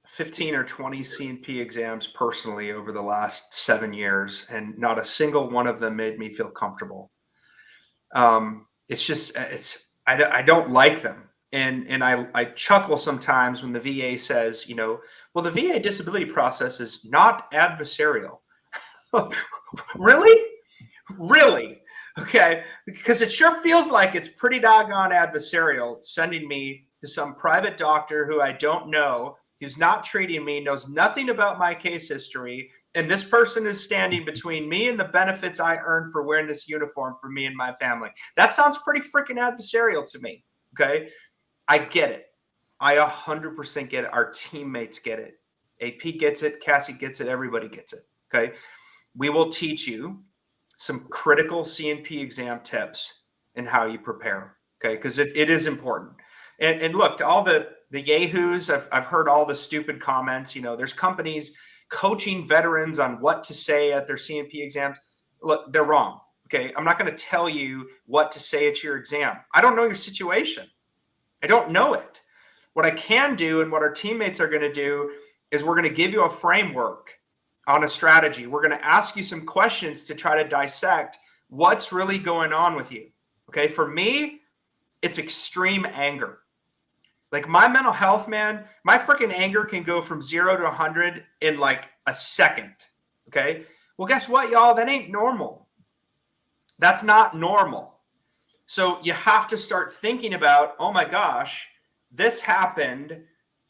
15 or 20 C&P exams personally over the last 7 years, and not a single one of them made me feel comfortable. I don't like them. And I chuckle sometimes when the VA says, well, the VA disability process is not adversarial. Really? Really? Okay, because it sure feels like it's pretty doggone adversarial sending me to some private doctor who I don't know, who's not treating me, knows nothing about my case history, and this person is standing between me and the benefits I earned for wearing this uniform for me and my family. That sounds pretty freaking adversarial to me, okay? I get it. I 100% get it. Our teammates get it. AP gets it. Cassie gets it. Everybody gets it, okay? We will teach you some critical C&P exam tips and how you prepare, okay? Because it is important. And look, to all the yahoos, I've heard all the stupid comments. There's companies coaching veterans on what to say at their C&P exams. Look, they're wrong, okay? I'm not going to tell you what to say at your exam. I don't know your situation. I don't know it. What I can do and what our teammates are going to do is we're going to give you a framework on a strategy. We're going to ask you some questions to try to dissect what's really going on with you. Okay. For me, it's extreme anger. Like my mental health, man, my freaking anger can go from 0 to 100 in like a second. Okay. Well, guess what, y'all? That ain't normal. That's not normal. So you have to start thinking about, oh my gosh, this happened.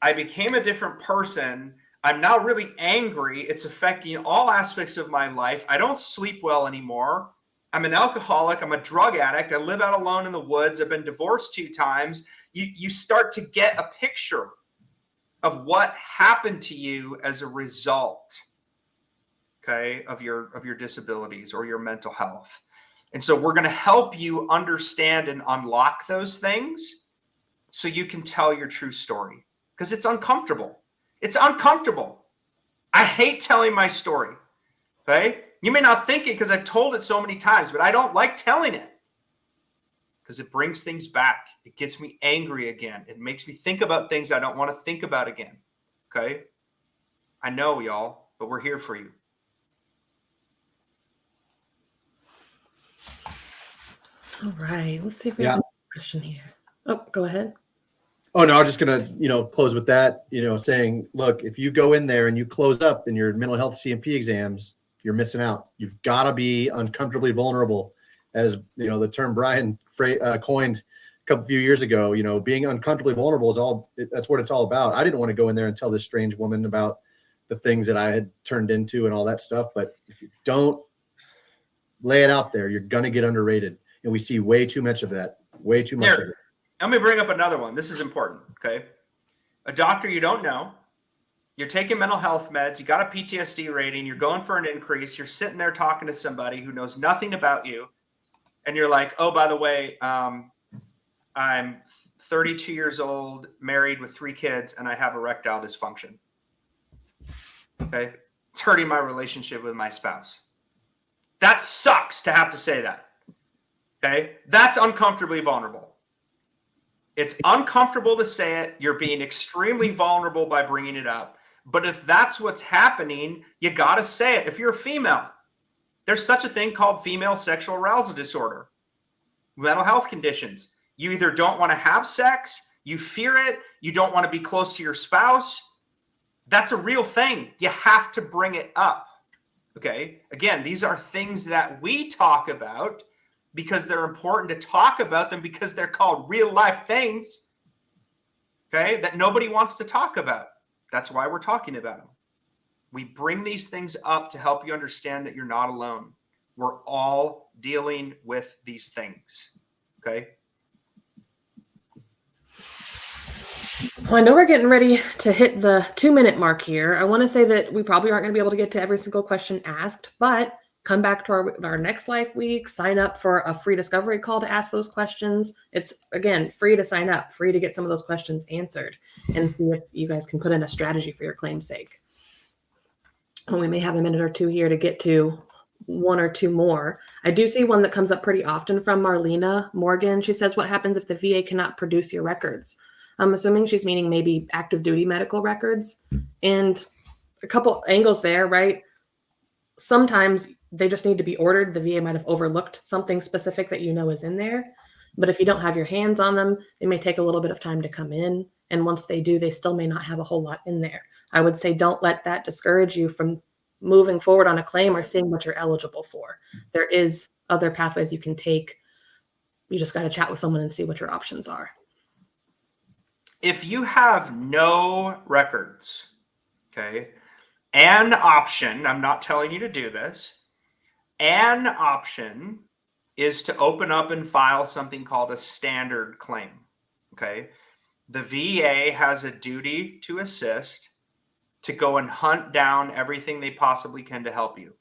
I became a different person. I'm now really angry. It's affecting all aspects of my life. I don't sleep well anymore. I'm an alcoholic. I'm a drug addict. I live out alone in the woods. I've been divorced 2 times. You start to get a picture of what happened to you as a result, okay, of your disabilities or your mental health. And so we're going to help you understand and unlock those things so you can tell your true story, because it's uncomfortable. It's uncomfortable. I hate telling my story. Okay? You may not think it because I've told it so many times, but I don't like telling it because it brings things back. It gets me angry again. It makes me think about things I don't want to think about again. Okay? I know, y'all, but we're here for you. All right. Let's see if we have a question here. Oh, go ahead. Oh, no, I was just going to, close with that, saying, look, if you go in there and you close up in your mental health C&P exams, you're missing out. You've got to be uncomfortably vulnerable, as, the term Brian coined a few years ago. Being uncomfortably vulnerable that's what it's all about. I didn't want to go in there and tell this strange woman about the things that I had turned into and all that stuff. But if you don't lay it out there, you're going to get underrated. And we see way too much of that, way too much of it. Let me bring up another one. This is important, okay? A doctor you don't know, you're taking mental health meds, you got a PTSD rating, you're going for an increase, you're sitting there talking to somebody who knows nothing about you, and you're like, oh, by the way, I'm 32 years old, married with 3 kids, and I have erectile dysfunction. Okay? It's hurting my relationship with my spouse. That sucks to have to say that. Okay? That's uncomfortably vulnerable. It's uncomfortable to say it. You're being extremely vulnerable by bringing it up. But if that's what's happening, you got to say it. If you're a female, there's such a thing called female sexual arousal disorder, mental health conditions. You either don't want to have sex, you fear it, you don't want to be close to your spouse. That's a real thing. You have to bring it up. Okay? Again, these are things that we talk about because they're important to talk about them, because they're called real life things, okay, that nobody wants to talk about. That's why we're talking about them. We bring these things up to help you understand that you're not alone. We're all dealing with these things, okay? Well, I know we're getting ready to hit the 2-minute mark here. I want to say that we probably aren't going to be able to get to every single question asked, but come back to our next life week, sign up for a free discovery call to ask those questions. It's, again, free to sign up, free to get some of those questions answered, and see if you guys can put in a strategy for your claim's sake. And we may have a minute or two here to get to 1 or 2 more. I do see one that comes up pretty often from Marlena Morgan. She says, what happens if the VA cannot produce your records? I'm assuming she's meaning maybe active duty medical records. And a couple angles there, right? Sometimes they just need to be ordered. The VA might have overlooked something specific that is in there. But if you don't have your hands on them, it may take a little bit of time to come in. And once they do, they still may not have a whole lot in there. I would say don't let that discourage you from moving forward on a claim or seeing what you're eligible for. There is other pathways you can take. You just got to chat with someone and see what your options are. If you have no records, okay, an option, I'm not telling you to do this, an option is to open up and file something called a standard claim, okay? The VA has a duty to assist, to go and hunt down everything they possibly can to help you.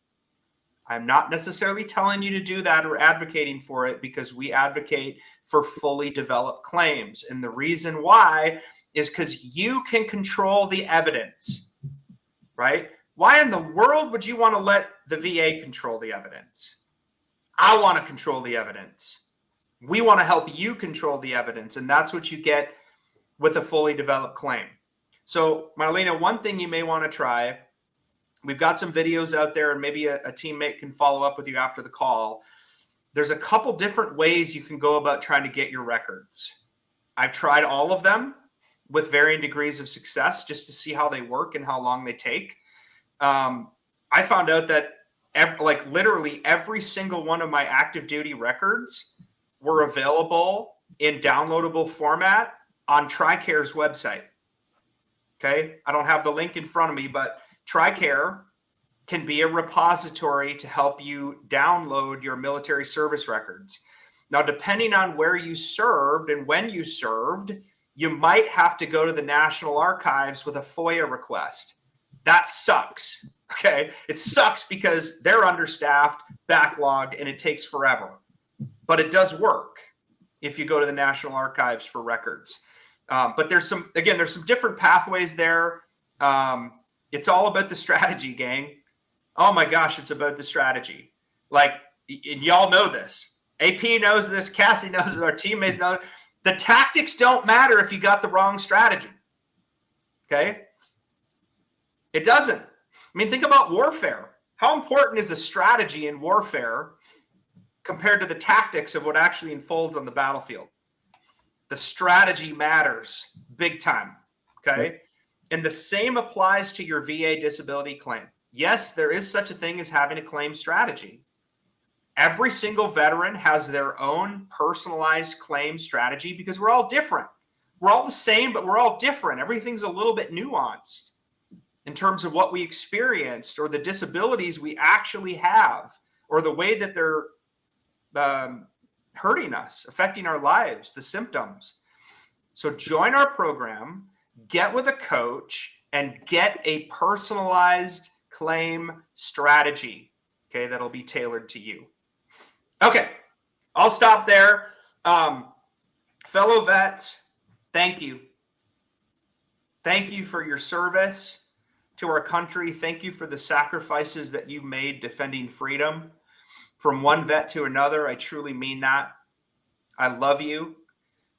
I'm not necessarily telling you to do that or advocating for it, because we advocate for fully developed claims. And the reason why is because you can control the evidence, right? Why in the world would you want to let the VA control the evidence? I want to control the evidence. We want to help you control the evidence. And that's what you get with a fully developed claim. So, Marlena, one thing you may want to try, we've got some videos out there, and maybe a teammate can follow up with you after the call. There's a couple different ways you can go about trying to get your records. I've tried all of them with varying degrees of success just to see how they work and how long they take. I found out that literally every single one of my active duty records we're available in downloadable format on TRICARE's website. Okay. I don't have the link in front of me, but TRICARE can be a repository to help you download your military service records. Now, depending on where you served and when you served, you might have to go to the National Archives with a FOIA request. That sucks. Okay. It sucks because they're understaffed, backlogged, and it takes forever. But it does work if you go to the National Archives for records. But there's some different pathways there. It's all about the strategy, gang. Oh my gosh, it's about the strategy. Like, and y'all know this. AP knows this. Cassie knows it. Our teammates know it. The tactics don't matter if you got the wrong strategy. Okay? It doesn't. I mean, think about warfare. How important is the strategy in warfare compared to the tactics of what actually unfolds on the battlefield? The strategy matters big time. Okay? Yep. And the same applies to your VA disability claim. Yes, there is such a thing as having a claim strategy. Every single veteran has their own personalized claim strategy because we're all different. We're all the same, but we're all different. Everything's a little bit nuanced in terms of what we experienced or the disabilities we actually have or the way that they're hurting us, affecting our lives, the symptoms. So join our program, get with a coach, and get a personalized claim strategy, okay, that'll be tailored to you. Okay, I'll stop there. Fellow vets, thank you. Thank you for your service to our country. Thank you for the sacrifices that you made defending freedom. From one vet to another, I truly mean that. I love you.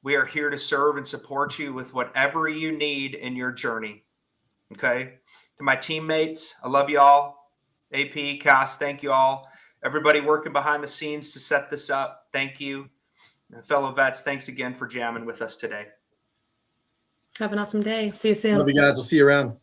We are here to serve and support you with whatever you need in your journey. Okay? To my teammates, I love you all. AP, Cass, thank you all. Everybody working behind the scenes to set this up, thank you. And fellow vets, thanks again for jamming with us today. Have an awesome day. See you soon. Love you guys. We'll see you around.